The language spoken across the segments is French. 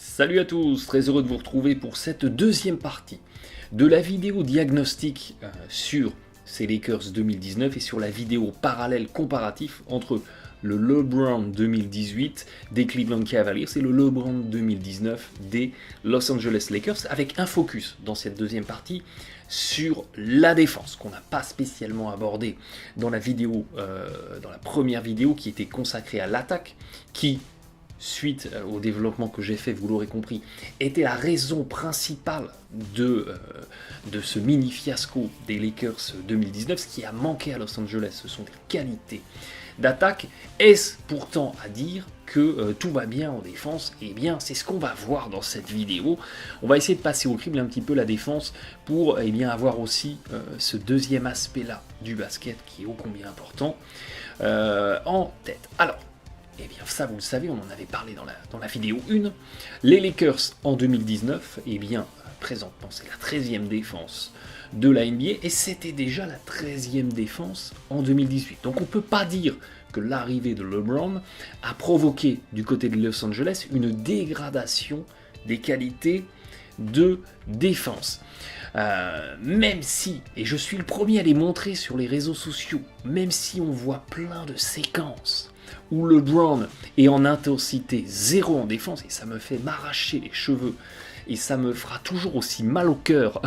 Salut à tous, très heureux de vous retrouver pour cette deuxième partie de la vidéo diagnostic sur ces Lakers 2019 et sur la vidéo parallèle comparatif entre le LeBron 2018 des Cleveland Cavaliers et le LeBron 2019 des Los Angeles Lakers, avec un focus dans cette deuxième partie sur la défense qu'on n'a pas spécialement abordé dans la vidéo, dans la première vidéo qui était consacrée à l'attaque, qui suite au développement que j'ai fait, vous l'aurez compris, était la raison principale de ce mini fiasco des Lakers 2019. Ce qui a manqué à Los Angeles, ce sont des qualités d'attaque. Est-ce pourtant à dire que tout va bien en défense? Eh bien, c'est ce qu'on va voir dans cette vidéo. On va essayer de passer au crible un petit peu la défense pour avoir aussi ce deuxième aspect-là du basket qui est ô combien important en tête. Alors, eh bien ça vous le savez, on en avait parlé dans la vidéo 1. Les Lakers en 2019, eh bien présentement c'est la 13e défense de la NBA et c'était déjà la 13e défense en 2018. Donc on ne peut pas dire que l'arrivée de LeBron a provoqué du côté de Los Angeles une dégradation des qualités de défense. Même si, et je suis le premier à les montrer sur les réseaux sociaux, même si on voit plein de séquences où LeBron est en intensité zéro en défense, et ça me fait m'arracher les cheveux, et ça me fera toujours aussi mal au cœur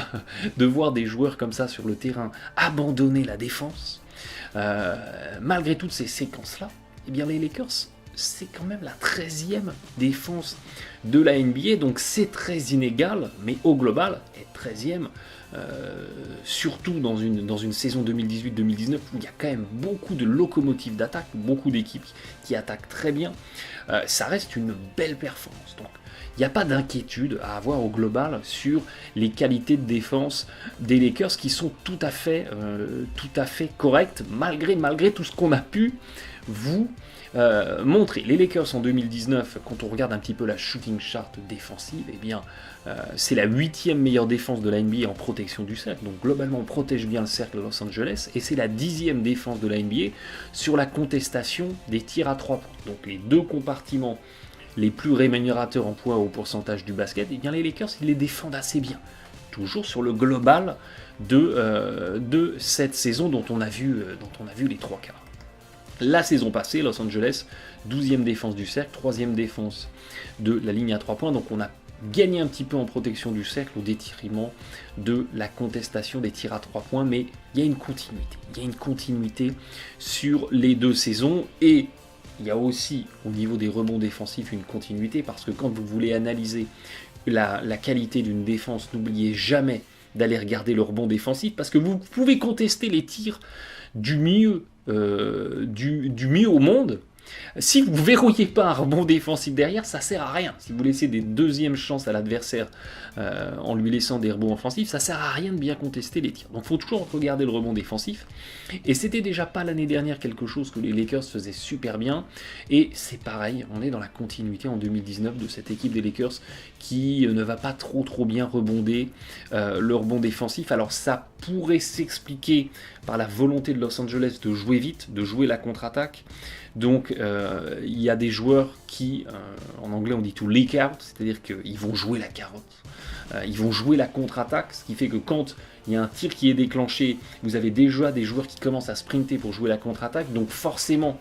de voir des joueurs comme ça sur le terrain abandonner la défense, malgré toutes ces séquences-là, eh bien les Lakers, c'est quand même la 13e défense de la NBA, donc c'est très inégal, mais au global, être 13e, surtout dans une saison 2018-2019 où il y a quand même beaucoup de locomotives d'attaque, beaucoup d'équipes qui attaquent très bien, ça reste une belle performance. Donc il n'y a pas d'inquiétude à avoir au global sur les qualités de défense des Lakers qui sont tout à fait correctes malgré tout ce qu'on a pu vous montrer. Les Lakers en 2019, quand on regarde un petit peu la shooting chart défensive, eh bien c'est la 8e meilleure défense de la NBA en protection du cercle, donc globalement on protège bien le cercle de Los Angeles, et c'est la 10e défense de la NBA sur la contestation des tirs à 3 points. Donc les deux compartiments les plus rémunérateurs en points au pourcentage du basket, eh bien les Lakers ils les défendent assez bien. Toujours sur le global de cette saison dont on a vu les trois quarts. La saison passée, Los Angeles, 12e défense du cercle, 3e défense de la ligne à 3 points, donc on a gagné un petit peu en protection du cercle au détriment de la contestation des tirs à 3 points, mais il y a une continuité sur les deux saisons, et il y a aussi au niveau des rebonds défensifs une continuité, parce que quand vous voulez analyser la qualité d'une défense, n'oubliez jamais d'aller regarder le rebond défensif, parce que vous pouvez contester les tirs du mieux au monde. Si vous ne verrouillez pas un rebond défensif derrière, ça ne sert à rien. Si vous laissez des deuxièmes chances à l'adversaire en lui laissant des rebonds offensifs, ça ne sert à rien de bien contester les tirs. Donc il faut toujours regarder le rebond défensif. Et c'était déjà pas l'année dernière quelque chose que les Lakers faisaient super bien. Et c'est pareil, on est dans la continuité en 2019 de cette équipe des Lakers qui ne va pas trop bien rebonder le rebond défensif. Alors ça pourrait s'expliquer par la volonté de Los Angeles de jouer vite, de jouer la contre-attaque. Donc il y a des joueurs qui, en anglais on dit to leak out, c'est-à-dire qu'ils vont jouer la carotte, ils vont jouer la contre-attaque, ce qui fait que quand il y a un tir qui est déclenché, vous avez déjà des joueurs qui commencent à sprinter pour jouer la contre-attaque, donc forcément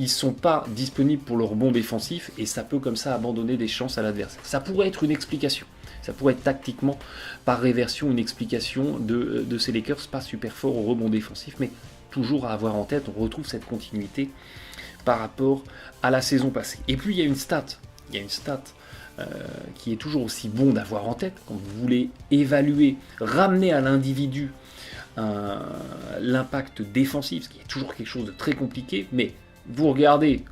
ils ne sont pas disponibles pour le rebond défensif, et ça peut comme ça abandonner des chances à l'adversaire. Ça pourrait être une explication, ça pourrait être tactiquement par réversion une explication de ces Lakers pas super forts au rebond défensif, mais toujours à avoir en tête, on retrouve cette continuité par rapport à la saison passée. Et puis il y a une stat qui est toujours aussi bon d'avoir en tête quand vous voulez évaluer, ramener à l'individu l'impact défensif, ce qui est toujours quelque chose de très compliqué, mais vous regardez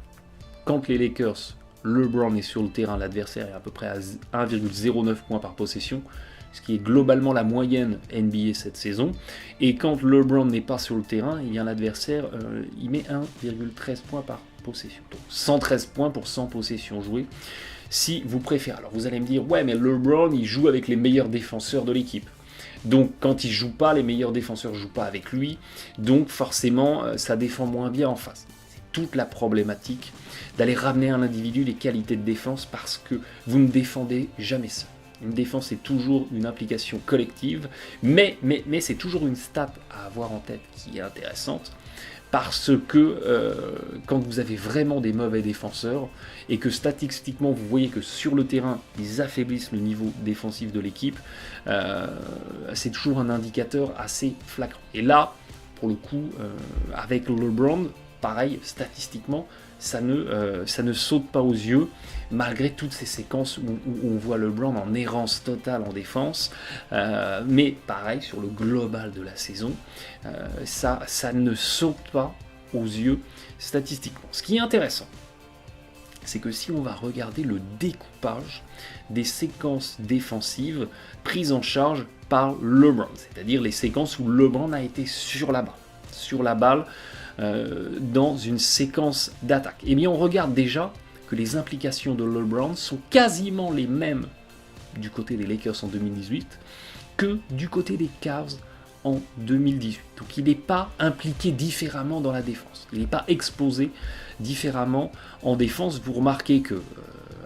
quand les Lakers, LeBron est sur le terrain, l'adversaire est à peu près à 1,09 points par possession, ce qui est globalement la moyenne NBA cette saison. Et quand LeBron n'est pas sur le terrain, il y a l'adversaire, il met 1,13 points par possession. Donc 113 points pour 100 possessions jouées, si vous préférez. Alors vous allez me dire, ouais mais LeBron il joue avec les meilleurs défenseurs de l'équipe. Donc quand il joue pas, les meilleurs défenseurs jouent pas avec lui. Donc forcément, ça défend moins bien en face. toute la problématique d'aller ramener à l'individu les qualités de défense parce que vous ne défendez jamais seul. Une défense est toujours une implication collective, mais c'est toujours une stat à avoir en tête qui est intéressante, parce que quand vous avez vraiment des mauvais défenseurs, et que statistiquement vous voyez que sur le terrain, ils affaiblissent le niveau défensif de l'équipe, c'est toujours un indicateur assez flagrant. Et là, pour le coup, avec LeBron, pareil, statistiquement, ça ne saute pas aux yeux, malgré toutes ces séquences où on voit LeBron en errance totale en défense. Mais pareil, sur le global de la saison, ça ne saute pas aux yeux statistiquement. Ce qui est intéressant, c'est que si on va regarder le découpage des séquences défensives prises en charge par LeBron, c'est-à-dire les séquences où LeBron a été sur la balle, dans une séquence d'attaque. Eh bien, on regarde déjà que les implications de LeBron sont quasiment les mêmes du côté des Lakers en 2018 que du côté des Cavs en 2018. Donc il n'est pas impliqué différemment dans la défense. Il n'est pas exposé différemment en défense. Vous remarquez que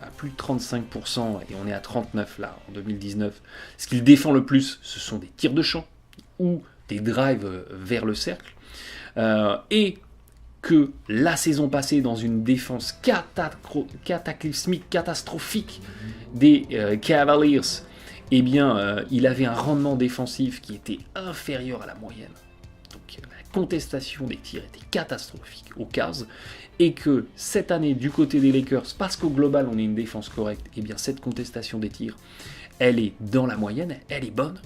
à plus de 35%, et on est à 39% là en 2019, ce qu'il défend le plus, ce sont des tirs de champ ou des drives vers le cercle. Et que la saison passée, dans une défense cataclysmique, catastrophique des Cavaliers, eh bien, il avait un rendement défensif qui était inférieur à la moyenne. Donc la contestation des tirs était catastrophique aux Cavs. Et que cette année, du côté des Lakers, parce qu'au global on est une défense correcte, eh bien cette contestation des tirs, elle est dans la moyenne, elle est bonne.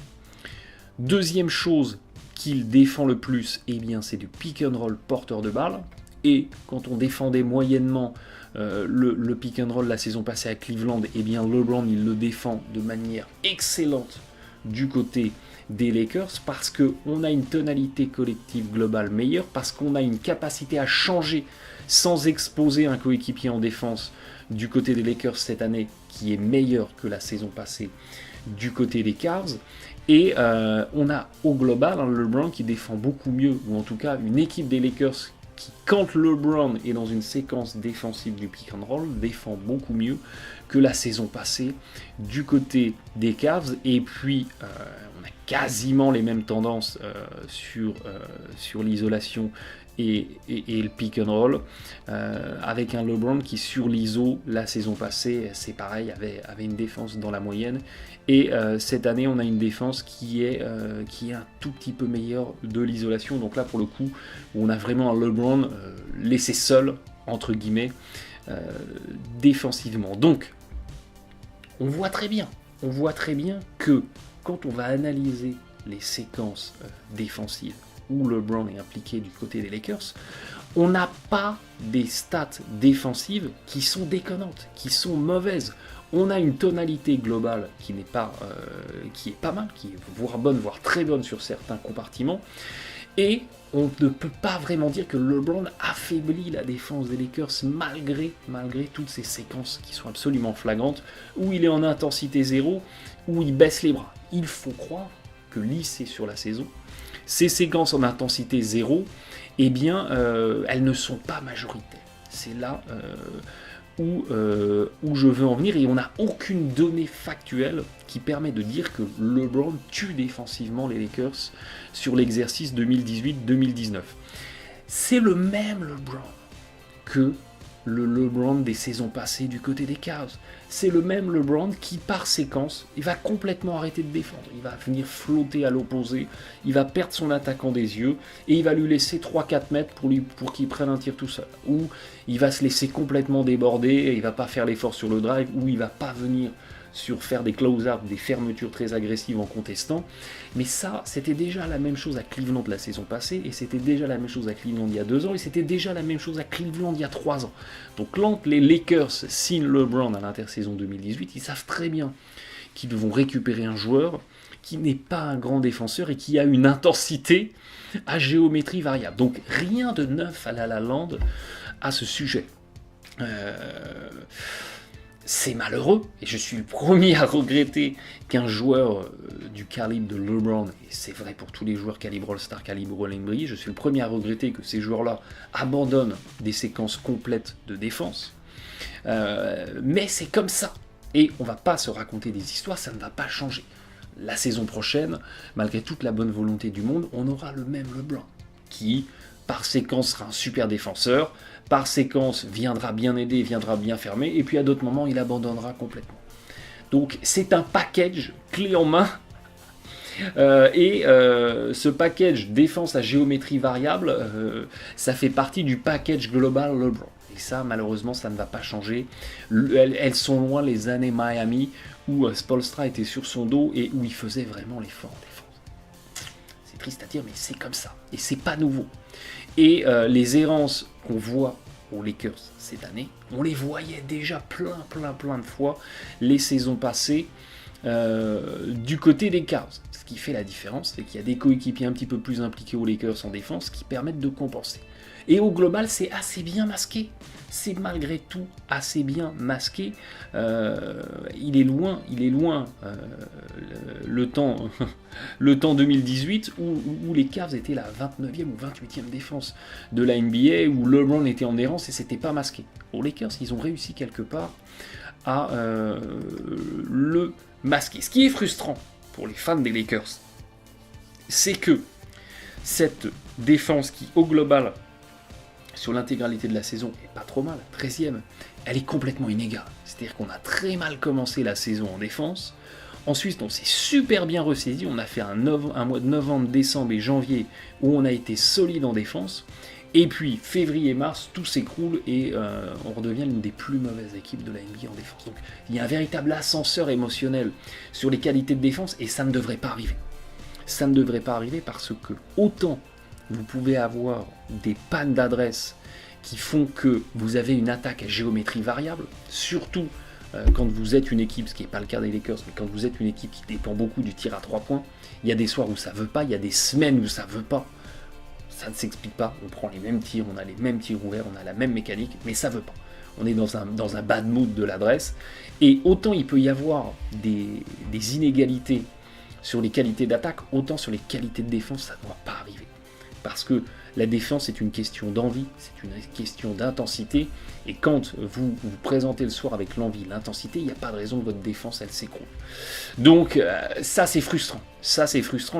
Deuxième chose qu'il défend le plus, eh bien c'est du pick and roll porteur de balle. Et quand on défendait moyennement le pick and roll la saison passée à Cleveland, eh bien LeBron il le défend de manière excellente du côté des Lakers, parce qu'on a une tonalité collective globale meilleure, parce qu'on a une capacité à changer sans exposer un coéquipier en défense du côté des Lakers cette année qui est meilleure que la saison passée du côté des Cavs. Et on a au global LeBron qui défend beaucoup mieux, ou en tout cas une équipe des Lakers qui, quand LeBron est dans une séquence défensive du pick and roll, défend beaucoup mieux que la saison passée du côté des Cavs. Et puis on a quasiment les mêmes tendances sur l'isolation et le pick and roll, avec un LeBron qui sur l'ISO la saison passée, c'est pareil, avait une défense dans la moyenne, et cette année on a une défense qui est un tout petit peu meilleure de l'isolation. Donc là pour le coup on a vraiment un LeBron laissé seul entre guillemets défensivement. Donc on voit très bien que quand on va analyser les séquences défensives où LeBron est impliqué du côté des Lakers, on n'a pas des stats défensives qui sont déconnantes, qui sont mauvaises. On a une tonalité globale qui est pas mal, qui est voire bonne, voire très bonne sur certains compartiments. Et on ne peut pas vraiment dire que LeBron affaiblit la défense des Lakers malgré toutes ces séquences qui sont absolument flagrantes, où il est en intensité zéro, où il baisse les bras. Il faut croire que lissé sur la saison, ces séquences en intensité zéro, eh bien, elles ne sont pas majoritaires. C'est là où je veux en venir, et on n'a aucune donnée factuelle qui permet de dire que LeBron tue défensivement les Lakers sur l'exercice 2018-2019. C'est le même LeBron que le LeBron des saisons passées du côté des Cavs. C'est le même LeBron qui, par séquence, il va complètement arrêter de défendre. Il va venir flotter à l'opposé, il va perdre son attaquant des yeux, et il va lui laisser 3-4 mètres pour qu'il prenne un tir tout seul. Ou il va se laisser complètement déborder, et il va pas faire l'effort sur le drive, ou il va pas venir sur faire des close-out, des fermetures très agressives en contestant. Mais ça, c'était déjà la même chose à Cleveland la saison passée, et c'était déjà la même chose à Cleveland il y a 2 ans, et c'était déjà la même chose à Cleveland il y a 3 ans. Donc quand les Lakers signent LeBron à l'intersaison 2018, ils savent très bien qu'ils vont récupérer un joueur qui n'est pas un grand défenseur et qui a une intensité à géométrie variable. Donc rien de neuf à La La Land à ce sujet. c'est malheureux, et je suis le premier à regretter qu'un joueur du calibre de LeBron, et c'est vrai pour tous les joueurs calibre All-Star, calibre All-NBA, je suis le premier à regretter que ces joueurs-là abandonnent des séquences complètes de défense. Mais c'est comme ça, et on va pas se raconter des histoires, ça ne va pas changer. La saison prochaine, malgré toute la bonne volonté du monde, on aura le même LeBron, qui, par séquence, sera un super défenseur, par séquence, viendra bien aider, viendra bien fermer, et puis à d'autres moments, il abandonnera complètement. Donc c'est un package clé en main, ce package défense à géométrie variable, ça fait partie du package global LeBron. Et ça, malheureusement, ça ne va pas changer. Elles sont loin les années Miami, où Spoelstra était sur son dos et où il faisait vraiment l'effort en défense. C'est triste à dire, mais c'est comme ça. Et c'est pas nouveau. Et les errances qu'on voit aux Lakers cette année, on les voyait déjà plein de fois les saisons passées du côté des Cavs. Ce qui fait la différence, c'est qu'il y a des coéquipiers un petit peu plus impliqués aux Lakers en défense qui permettent de compenser. Et au global, c'est assez bien masqué. C'est malgré tout assez bien masqué. Il est loin le temps 2018 où les Cavs étaient la 29e ou 28e défense de la NBA, où LeBron était en errance et c'était pas masqué. Aux Lakers, ils ont réussi quelque part à le masquer. Ce qui est frustrant pour les fans des Lakers, c'est que cette défense qui, au global, sur l'intégralité de la saison, est pas trop mal, 13e, elle est complètement inégale. C'est-à-dire qu'on a très mal commencé la saison en défense. Ensuite, on s'est super bien ressaisi. On a fait un mois de novembre, décembre et janvier où on a été solide en défense. Et puis, février-mars, tout s'écroule et on redevient l'une des plus mauvaises équipes de la NBA en défense. Donc, il y a un véritable ascenseur émotionnel sur les qualités de défense et ça ne devrait pas arriver. Ça ne devrait pas arriver parce que autant vous pouvez avoir des pannes d'adresse qui font que vous avez une attaque à géométrie variable, surtout quand vous êtes une équipe, ce qui n'est pas le cas des Lakers, mais quand vous êtes une équipe qui dépend beaucoup du tir à 3 points, il y a des soirs où ça ne veut pas, il y a des semaines où ça ne veut pas. Ça ne s'explique pas, on prend les mêmes tirs, on a les mêmes tirs ouverts, on a la même mécanique, mais ça ne veut pas. On est dans un bad mood de l'adresse, et autant il peut y avoir des inégalités sur les qualités d'attaque, autant sur les qualités de défense, ça ne doit pas arriver. Parce que la défense est une question d'envie, c'est une question d'intensité, et quand vous vous présentez le soir avec l'envie, l'intensité, il n'y a pas de raison que votre défense, elle s'écroule. Donc ça c'est frustrant,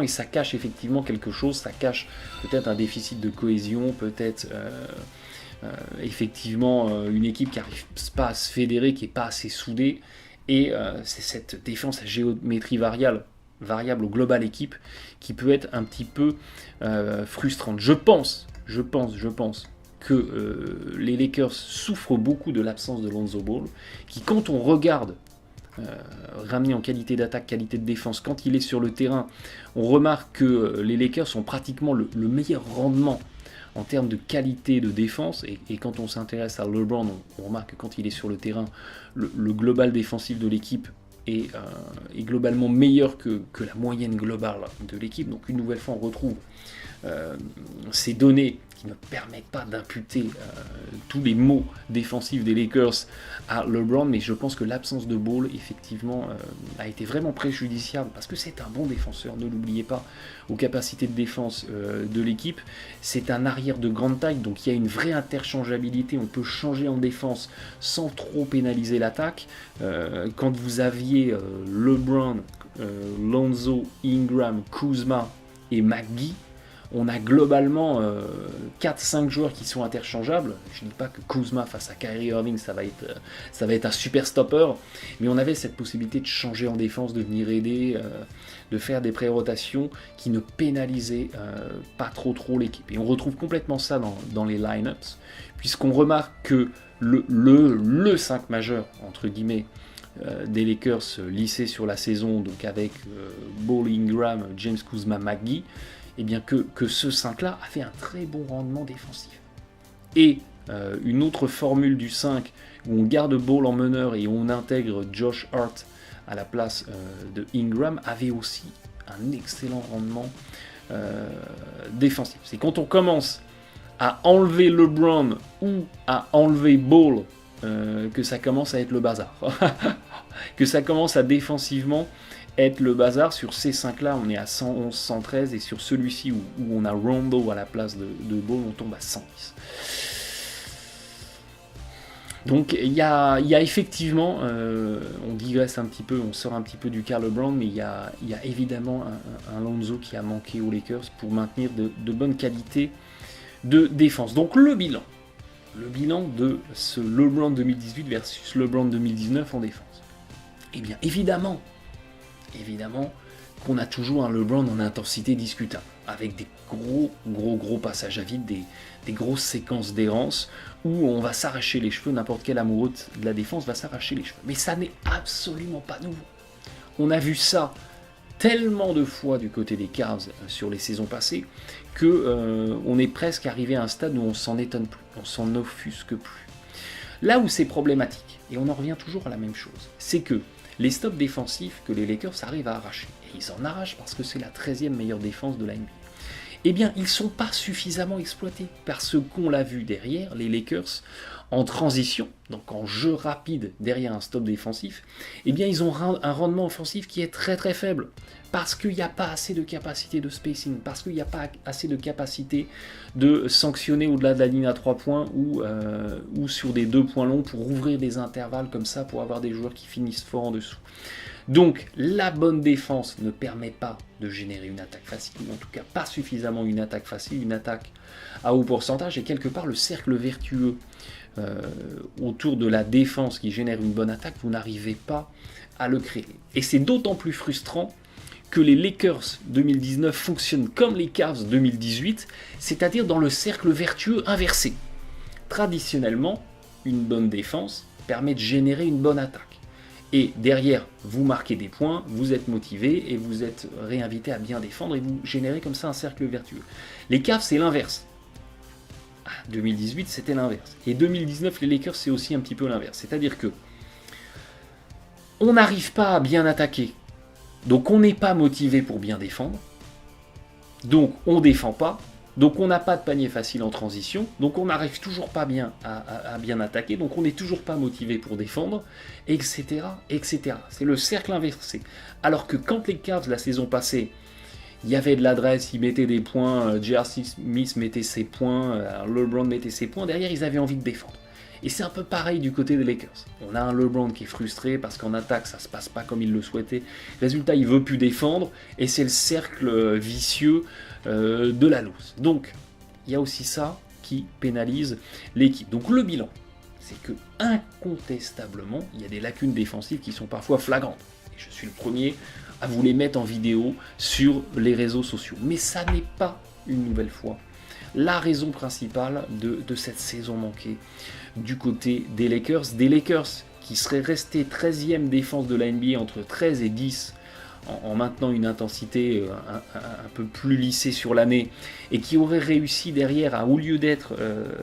et ça cache effectivement quelque chose, ça cache peut-être un déficit de cohésion, peut-être effectivement une équipe qui n'arrive pas à se fédérer, qui n'est pas assez soudée, et c'est cette défense à géométrie variable au global équipe qui peut être un petit peu frustrante. Je pense que les Lakers souffrent beaucoup de l'absence de Lonzo Ball, qui quand on regarde ramené en qualité d'attaque, qualité de défense, quand il est sur le terrain, on remarque que les Lakers ont pratiquement le meilleur rendement en termes de qualité de défense, et quand on s'intéresse à LeBron, on remarque que quand il est sur le terrain, le global défensif de l'équipe est globalement meilleur que la moyenne globale de l'équipe. Donc une nouvelle fois on retrouve ces données qui ne permettent pas d'imputer tous les maux défensifs des Lakers à LeBron, mais je pense que l'absence de Ball effectivement a été vraiment préjudiciable, parce que c'est un bon défenseur, ne l'oubliez pas, aux capacités de défense de l'équipe. C'est un arrière de grande taille, donc il y a une vraie interchangeabilité, on peut changer en défense sans trop pénaliser l'attaque. Quand vous aviez LeBron, Lonzo, Ingram, Kuzma et McGee, on a globalement 4-5 joueurs qui sont interchangeables. Je ne dis pas que Kuzma face à Kyrie Irving, ça va être un super stopper, mais on avait cette possibilité de changer en défense, de venir aider, de faire des pré-rotations qui ne pénalisaient pas trop l'équipe. Et on retrouve complètement ça dans les line-ups, puisqu'on remarque que le 5 majeur, entre guillemets, des Lakers lissés sur la saison, donc avec Ball, Ingram, James, Kuzma, McGee, et bien que ce 5-là a fait un très bon rendement défensif. Et une autre formule du 5, où on garde Ball en meneur et on intègre Josh Hart à la place de Ingram, avait aussi un excellent rendement défensif. C'est quand on commence à enlever LeBron ou à enlever Ball que ça commence à être le bazar. Que ça commence à défensivement être le bazar. Sur ces 5-là, on est à 111, 113, et sur celui-ci où on a Rondo à la place de Ball, on tombe à 110. Donc il y a effectivement, on digresse un petit peu, on sort un petit peu du Karl Brown, mais il y a évidemment un Lonzo qui a manqué aux Lakers pour maintenir de bonnes qualités de défense. Donc le bilan de ce LeBron 2018 versus LeBron 2019 en défense. Eh bien évidemment qu'on a toujours un LeBron en intensité discutable, avec des gros passages à vide, des grosses séquences d'errance, où on va s'arracher les cheveux, n'importe quel amoureux de la défense va s'arracher les cheveux. Mais ça n'est absolument pas nouveau. On a vu ça tellement de fois du côté des Cavs sur les saisons passées, que on est presque arrivé à un stade où on s'en étonne plus, on s'en offusque plus. Là où c'est problématique, et on en revient toujours à la même chose, c'est que les stops défensifs que les Lakers arrivent à arracher, et ils en arrachent parce que c'est la 13e meilleure défense de la NBA, eh bien ils ne sont pas suffisamment exploités, parce qu'on l'a vu derrière, les Lakers, en transition, donc en jeu rapide derrière un stop défensif, eh bien ils ont un rendement offensif qui est très très faible, parce qu'il n'y a pas assez de capacité de spacing, parce qu'il n'y a pas assez de capacité de sanctionner au-delà de la ligne à 3 points ou sur des 2 points longs pour ouvrir des intervalles comme ça, pour avoir des joueurs qui finissent fort en dessous. Donc la bonne défense ne permet pas de générer une attaque facile, ou en tout cas pas suffisamment une attaque facile, une attaque à haut pourcentage, et quelque part le cercle vertueux autour de la défense qui génère une bonne attaque, vous n'arrivez pas à le créer. Et c'est d'autant plus frustrant que les Lakers 2019 fonctionnent comme les Cavs 2018, c'est-à-dire dans le cercle vertueux inversé. Traditionnellement, une bonne défense permet de générer une bonne attaque. Et derrière, vous marquez des points, vous êtes motivé et vous êtes réinvité à bien défendre et vous générez comme ça un cercle vertueux. Les Cavs, c'est l'inverse. 2018, c'était l'inverse. Et 2019, les Lakers, c'est aussi un petit peu l'inverse. C'est-à-dire que on n'arrive pas à bien attaquer. Donc on n'est pas motivé pour bien défendre. Donc on ne défend pas. Donc on n'a pas de panier facile en transition. Donc on n'arrive toujours pas bien à bien attaquer. Donc on n'est toujours pas motivé pour défendre, etc., etc. C'est le cercle inversé. Alors que quand les Cavs, la saison passée, il y avait de l'adresse, ils mettaient des points, J.R. Smith mettait ses points, LeBron mettait ses points, derrière ils avaient envie de défendre. Et c'est un peu pareil du côté des Lakers. On a un LeBron qui est frustré parce qu'en attaque ça se passe pas comme il le souhaitait. Résultat, il veut plus défendre et c'est le cercle vicieux de la loose. Donc il y a aussi ça qui pénalise l'équipe. Donc le bilan, c'est que incontestablement, il y a des lacunes défensives qui sont parfois flagrantes. Et je suis le premier à vous les mettre en vidéo sur les réseaux sociaux. Mais ça n'est pas, une nouvelle fois, la raison principale de cette saison manquée du côté des Lakers. Des Lakers qui seraient restés 13e défense de la NBA entre 13 et 10 en maintenant une intensité un peu plus lissée sur l'année et qui auraient réussi derrière, au lieu d'être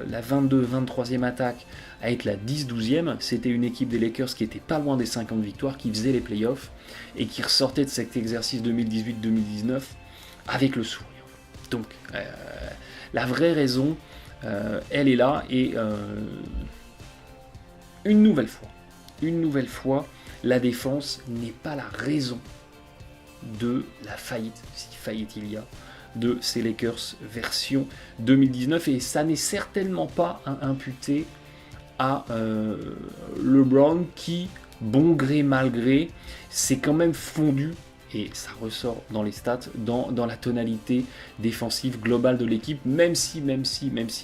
la 22-23e attaque, à être la 10-12e. C'était une équipe des Lakers qui était pas loin des 50 victoires, qui faisait les playoffs et qui ressortait de cet exercice 2018-2019 avec le sourire. Donc la vraie raison, elle est là, et une nouvelle fois, la défense n'est pas la raison de la faillite, si faillite il y a, de ces Lakers version 2019, et ça n'est certainement pas imputé à LeBron qui, bon gré mal gré, s'est quand même fondu, et ça ressort dans les stats, dans la tonalité défensive globale de l'équipe, même si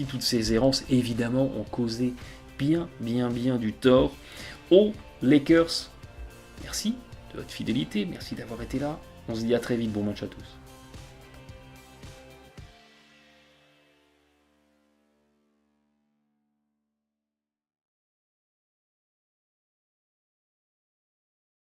toutes ces errances évidemment ont causé bien du tort aux Lakers. Merci de votre fidélité, merci d'avoir été là, on se dit à très vite, bon match à tous.